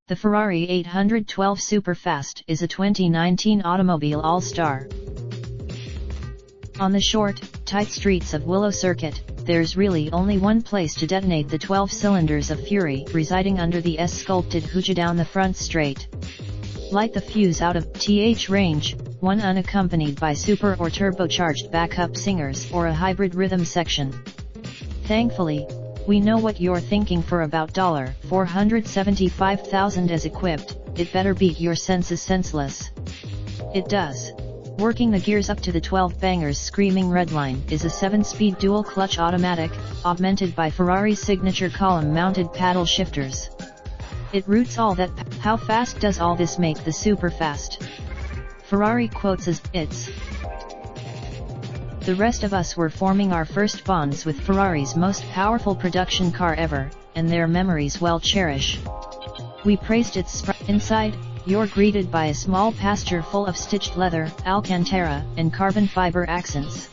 The Ferrari 812 Superfast is a 2019 automobile all-star. On the short, tight streets of Willow Circuit, there's really only one place to detonate the 12 cylinders of fury residing under the S-sculpted hooja down the front straight. Light the fuse out of TH range, one unaccompanied by super or turbocharged backup singers or a hybrid rhythm section. Thankfully, we know what you're thinking. For about $475,000 as equipped, it better beat your senses senseless. It does. Working the gears up to the 12 bangers screaming redline is a 7-speed dual-clutch automatic, augmented by Ferrari's signature column-mounted paddle shifters. It roots all that. How fast does all this make the Superfast? Ferrari quotes as, "It's." The rest of us were forming our first bonds with Ferrari's most powerful production car ever, and their memories well cherish. We praised its inside. You're greeted by a small pasture full of stitched leather, alcantara, and carbon fiber accents.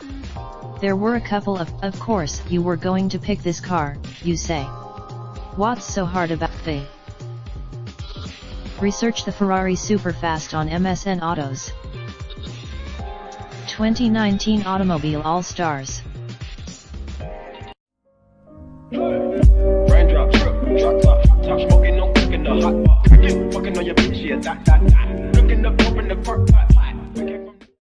There were a couple of course you were going to pick this car, you say. What's so hard about the? Research the Ferrari Superfast on MSN Autos. 2019 Automobile All-Stars. Raindrop, drop top, top smoking, no cooking the hot pot. Fucking on your bitch, yeah, that. Looking up, open the park pot.